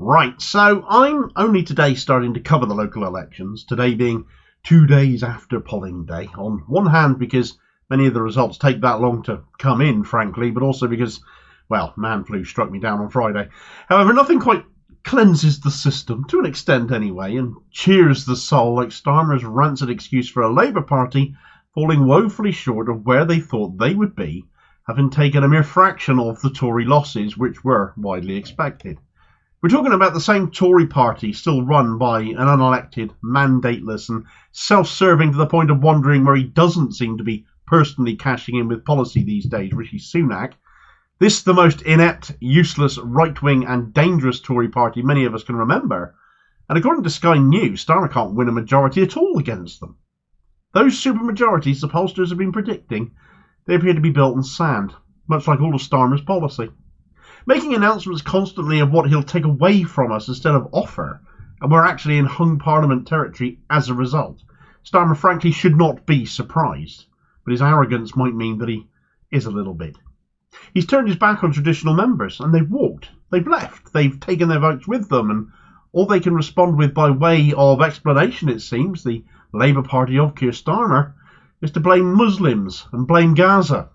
Right, so I'm only today starting to cover the local elections, today being 2 days after polling day. On one hand, because many of the results take that long to come in, frankly, but also because, well, man flu struck me down on Friday. However, nothing quite cleanses the system, to an extent anyway, and cheers the soul like Starmer's rancid excuse for a Labour Party falling woefully short of where they thought they would be, having taken a mere fraction of the Tory losses which were widely expected. We're talking about the same Tory Party still run by an unelected, mandateless and self-serving to the point of wondering where he doesn't seem to be personally cashing in with policy these days, Rishi Sunak. This the most inept, useless, right-wing and dangerous Tory Party many of us can remember. And according to Sky News, Starmer can't win a majority at all against them. Those supermajorities the pollsters have been predicting, they appear to be built on sand, much like all of Starmer's policy. Making announcements constantly of what he'll take away from us instead of offer, and we're actually in hung parliament territory as a result. Starmer frankly should not be surprised, but his arrogance might mean that he is a little bit. He's turned his back on traditional members, and they've walked, they've left, they've taken their votes with them, and all they can respond with by way of explanation, it seems, the Labour Party of Keir Starmer, is to blame Muslims and blame Gaza.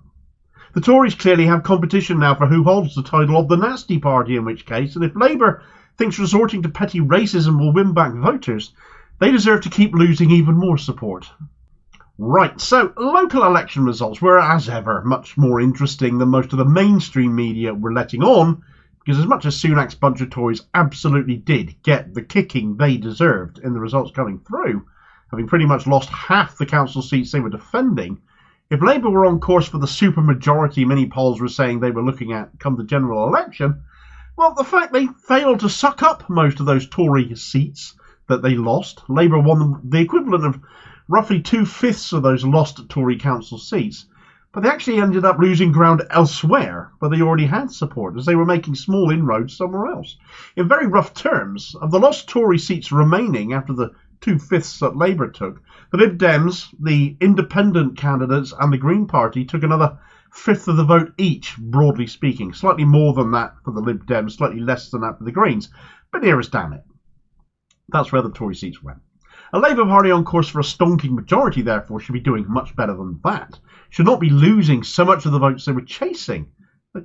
The Tories clearly have competition now for who holds the title of the nasty party, in which case, and if Labour thinks resorting to petty racism will win back voters, they deserve to keep losing even more support. Right, so local election results were, as ever, much more interesting than most of the mainstream media were letting on, because as much as Sunak's bunch of Tories absolutely did get the kicking they deserved in the results coming through, having pretty much lost half the council seats they were defending, if Labour were on course for the supermajority many polls were saying they were looking at come the general election, well, the fact they failed to suck up most of those Tory seats that they lost, Labour won the equivalent of roughly 2/5 of those lost Tory council seats, but they actually ended up losing ground elsewhere where they already had support, as they were making small inroads somewhere else. In very rough terms, of the lost Tory seats remaining after the 2/5 that Labour took, the Lib Dems, the independent candidates and the Green Party took another 1/5 of the vote each, broadly speaking. Slightly more than that for the Lib Dems, slightly less than that for the Greens, but near as damn it. That's where the Tory seats went. A Labour Party on course for a stonking majority, therefore, should be doing much better than that. Should not be losing so much of the votes they were chasing.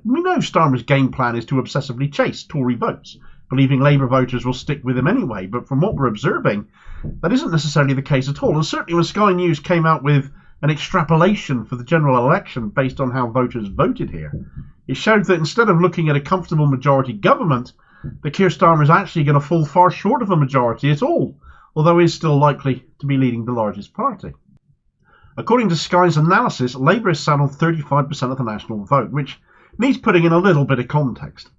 We know Starmer's game plan is to obsessively chase Tory votes, believing Labour voters will stick with him anyway, but from what we're observing, that isn't necessarily the case at all. And certainly when Sky News came out with an extrapolation for the general election based on how voters voted here, it showed that instead of looking at a comfortable majority government, that Keir Starmer is actually going to fall far short of a majority at all, although is still likely to be leading the largest party. According to Sky's analysis, Labour is sat on 35% of the national vote, which needs putting in a little bit of context.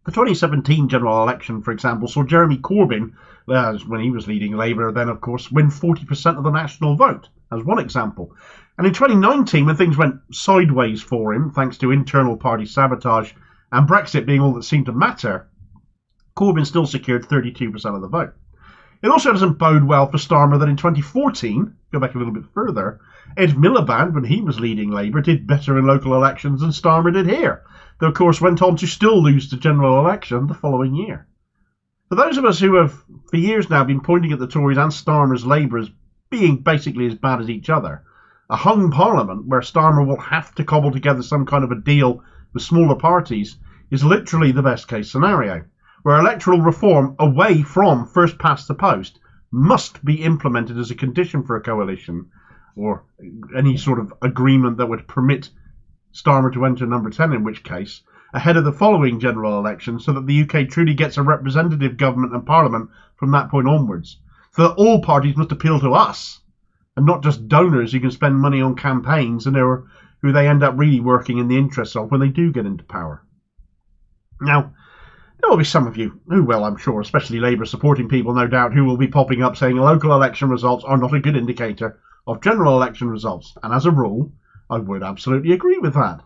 The 2017 general election, for example, saw Jeremy Corbyn, when he was leading Labour, then of course, win 40% of the national vote, as one example. And in 2019, when things went sideways for him, thanks to internal party sabotage and Brexit being all that seemed to matter, Corbyn still secured 32% of the vote. It also doesn't bode well for Starmer that in 2014, go back a little bit further, Ed Miliband, when he was leading Labour, did better in local elections than Starmer did here, though of course went on to still lose the general election the following year. For those of us who have for years now been pointing at the Tories and Starmer's Labour as being basically as bad as each other, a hung parliament where Starmer will have to cobble together some kind of a deal with smaller parties is literally the best case scenario, where electoral reform away from first past the post must be implemented as a condition for a coalition or any sort of agreement that would permit Starmer to enter number 10, in which case, ahead of the following general election, so that the UK truly gets a representative government and parliament from that point onwards. So that all parties must appeal to us, and not just donors who can spend money on campaigns and who they end up really working in the interests of when they do get into power. Now, there will be some of you who will, I'm sure, especially Labour supporting people, no doubt, who will be popping up saying local election results are not a good indicator of general election results, and as a rule, I would absolutely agree with that.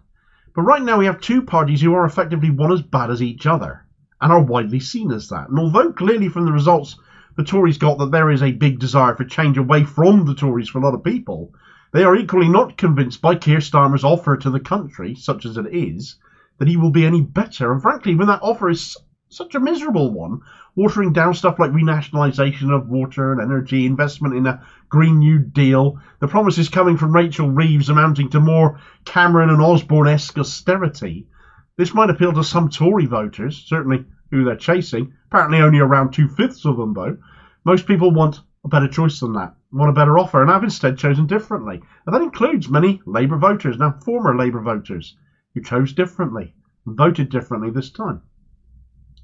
But right now we have two parties who are effectively one as bad as each other, and are widely seen as that. And although clearly from the results the Tories got that there is a big desire for change away from the Tories for a lot of people, they are equally not convinced by Keir Starmer's offer to the country, such as it is, that he will be any better. And frankly, when that offer is such a miserable one, watering down stuff like renationalisation of water and energy, investment in a Green New Deal, the promises coming from Rachel Reeves amounting to more Cameron and Osborne-esque austerity. This might appeal to some Tory voters, certainly who they're chasing, apparently only around 2/5 of them though. Most people want a better choice than that, want a better offer, and have instead chosen differently. And that includes many Labour voters, now former Labour voters, who chose differently and voted differently this time.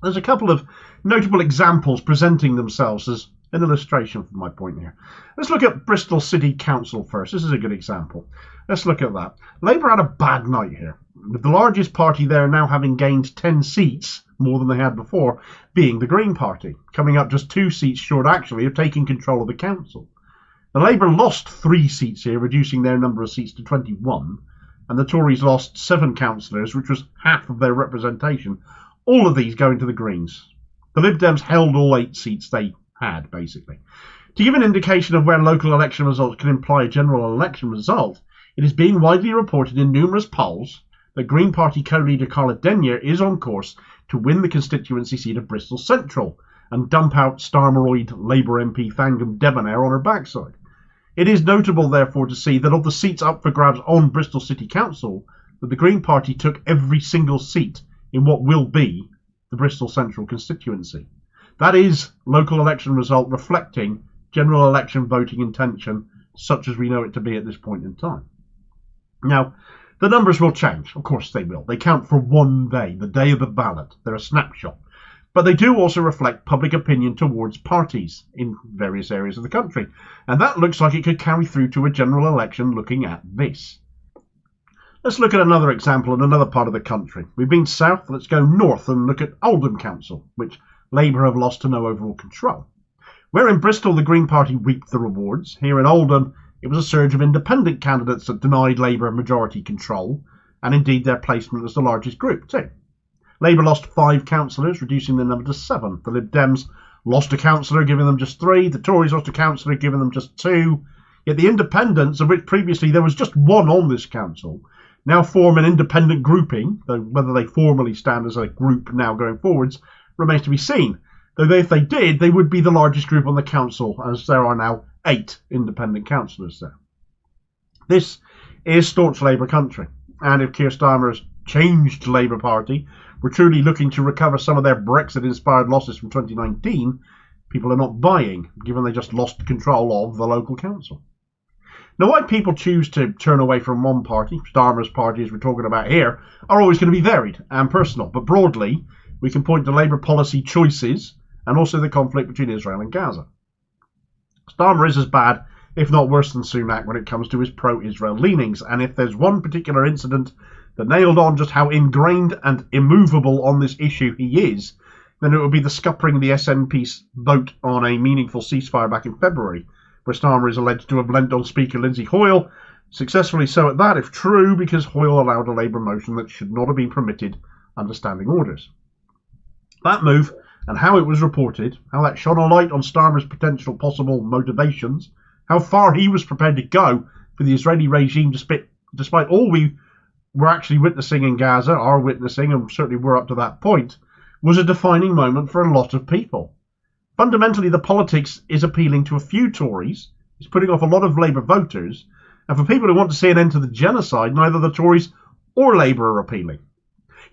There's a couple of notable examples presenting themselves as an illustration for my point here. Let's look at Bristol City Council first. This is a good example. Let's look at that. Labour had a bad night here, with the largest party there now having gained 10 seats, more than they had before, being the Green Party, coming up just 2 seats short actually of taking control of the council. The Labour lost 3 seats here, reducing their number of seats to 21, and the Tories lost 7 councillors, which was half of their representation, all of these going to the Greens. The Lib Dems held all 8 seats they had, basically. To give an indication of where local election results can imply a general election result, it is being widely reported in numerous polls that Green Party co-leader Carla Denyer is on course to win the constituency seat of Bristol Central and dump out Starmeroid Labour MP Thangam Debonair on her backside. It is notable, therefore, to see that of the seats up for grabs on Bristol City Council, that the Green Party took every single seat in what will be the Bristol Central constituency. That is local election result reflecting general election voting intention, such as we know it to be at this point in time. Now, the numbers will change. Of course they will. They count for one day, the day of the ballot. They're a snapshot. But they do also reflect public opinion towards parties in various areas of the country. And that looks like it could carry through to a general election looking at this. Let's look at another example in another part of the country. We've been south, let's go north and look at Oldham Council, which Labour have lost to no overall control. Where in Bristol the Green Party reaped the rewards, here in Oldham it was a surge of independent candidates that denied Labour majority control, and indeed their placement as the largest group too. Labour lost 5 councillors, reducing the number to 7. The Lib Dems lost a councillor, giving them just 3. The Tories lost a councillor, giving them just 2. Yet the independents, of which previously there was just 1 on this council, now form an independent grouping, though whether they formally stand as a group now going forwards remains to be seen. Though if they did, they would be the largest group on the council, as there are now 8 independent councillors there. This is staunch Labour country, and if Keir Starmer's changed Labour Party were truly looking to recover some of their Brexit-inspired losses from 2019, people are not buying, given they just lost control of the local council. Now, why people choose to turn away from one party, Starmer's party as we're talking about here, are always going to be varied and personal, but broadly we can point to Labour policy choices and also the conflict between Israel and Gaza. Starmer is as bad, if not worse than Sunak when it comes to his pro-Israel leanings, and if there's one particular incident that nailed on just how ingrained and immovable on this issue he is, then it would be the scuppering the SNP's vote on a meaningful ceasefire back in February, where Starmer is alleged to have lent on Speaker Lindsay Hoyle, successfully so at that if true, because Hoyle allowed a Labour motion that should not have been permitted under standing orders. That move, and how it was reported, how that shone a light on Starmer's potential possible motivations, how far he was prepared to go for the Israeli regime despite all we were actually witnessing in Gaza, are witnessing, and certainly were up to that point, was a defining moment for a lot of people. Fundamentally, the politics is appealing to a few Tories, it's putting off a lot of Labour voters, and for people who want to see an end to the genocide, neither the Tories or Labour are appealing.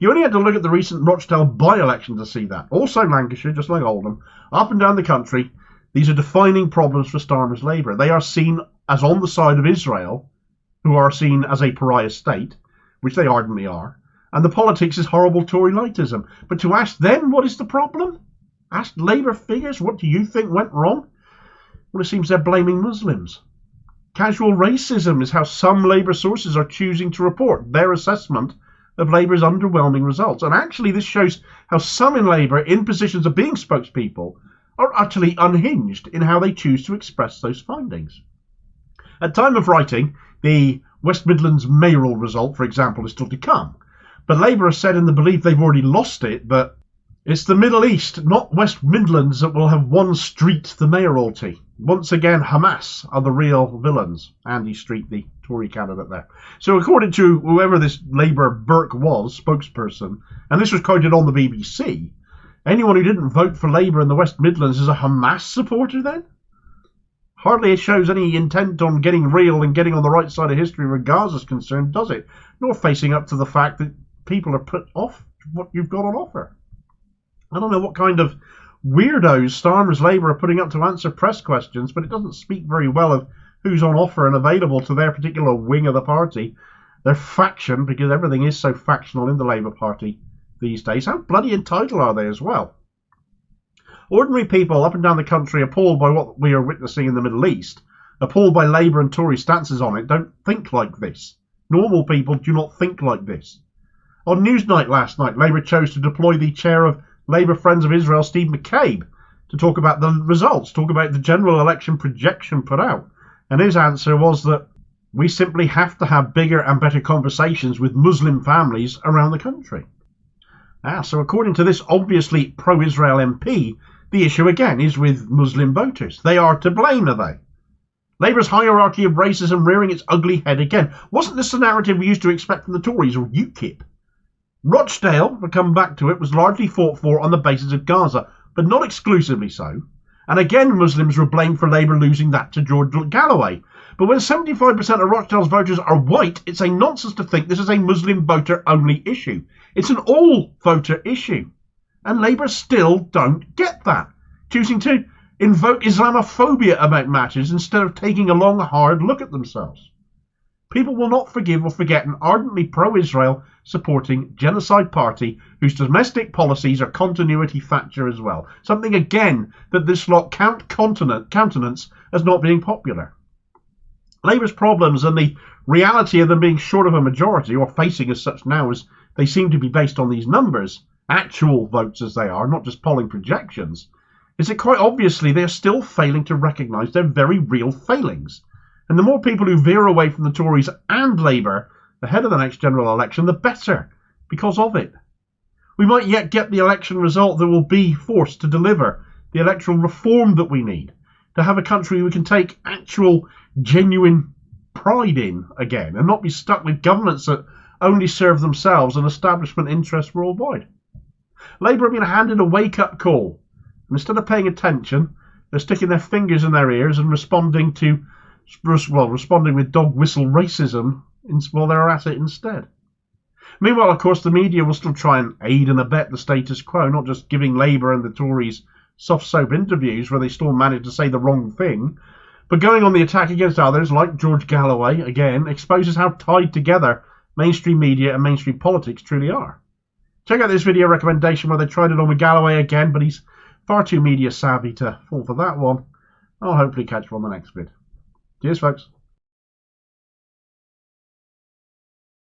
You only had to look at the recent Rochdale by-election to see that. Also Lancashire, just like Oldham, up and down the country, these are defining problems for Starmer's Labour. They are seen as on the side of Israel, who are seen as a pariah state, which they ardently are, and the politics is horrible Tory lightism. But to ask them what is the problem? Ask Labour figures, what do you think went wrong? Well, it seems they're blaming Muslims. Casual racism is how some Labour sources are choosing to report their assessment of Labour's underwhelming results. And actually this shows how some in Labour, in positions of being spokespeople, are utterly unhinged in how they choose to express those findings. At time of writing, the West Midlands mayoral result, for example, is still to come. But Labour has said in the belief they've already lost it that it's the Middle East, not West Midlands, that will have one Street the mayoralty. Once again, Hamas are the real villains. Andy Street, the Tory candidate there. So according to whoever this Labour Burke was, spokesperson, and this was quoted on the BBC, Anyone who didn't vote for Labour in the West Midlands is a Hamas supporter then? Hardly it shows any intent on getting real and getting on the right side of history where Gaza's concerned, does it? Nor facing up to the fact that people are put off what you've got on offer. I don't know what kind of weirdos Starmer's Labour are putting up to answer press questions, but it doesn't speak very well of who's on offer and available to their particular wing of the party, their faction, because everything is so factional in the Labour Party these days. How bloody entitled are they as well? Ordinary people up and down the country, appalled by what we are witnessing in the Middle East, appalled by Labour and Tory stances on it, don't think like this. Normal people do not think like this. On Newsnight last night, Labour chose to deploy the chair of Labour Friends of Israel, Steve McCabe, to talk about the results, talk about the general election projection put out. And his answer was that we simply have to have bigger and better conversations with Muslim families around the country. So according to this obviously pro-Israel MP, the issue again is with Muslim voters. They are to blame, are they? Labour's hierarchy of racism rearing its ugly head again. Wasn't this the narrative we used to expect from the Tories or UKIP? Rochdale, to come back to it, was largely fought for on the basis of Gaza, but not exclusively so. And again, Muslims were blamed for Labour losing that to George Galloway. But when 75% of Rochdale's voters are white, it's a nonsense to think this is a Muslim voter-only issue. It's an all-voter issue. And Labour still don't get that, choosing to invoke Islamophobia about matters instead of taking a long, hard look at themselves. People will not forgive or forget an ardently pro-Israel supporting genocide party whose domestic policies are continuity Thatcher as well. Something, again, that this lot countenance as not being popular. Labour's problems and the reality of them being short of a majority, or facing as such now as they seem to be based on these numbers, actual votes as they are, not just polling projections, is that quite obviously they are still failing to recognise their very real failings. And the more people who veer away from the Tories and Labour ahead of the next general election, the better, because of it. We might yet get the election result that will be forced to deliver the electoral reform that we need, to have a country we can take actual, genuine pride in again, and not be stuck with governments that only serve themselves and establishment interests worldwide. Labour have been handed a wake-up call, and instead of paying attention, they're sticking their fingers in their ears and responding with dog whistle racism while they're at it instead. Meanwhile, of course, the media will still try and aid and abet the status quo, not just giving Labour and the Tories soft soap interviews where they still manage to say the wrong thing, but going on the attack against others like George Galloway, again, exposes how tied together mainstream media and mainstream politics truly are. Check out this video recommendation where they tried it on with Galloway again, but he's far too media savvy to fall for that one. I'll hopefully catch you on the next vid. Cheers, folks.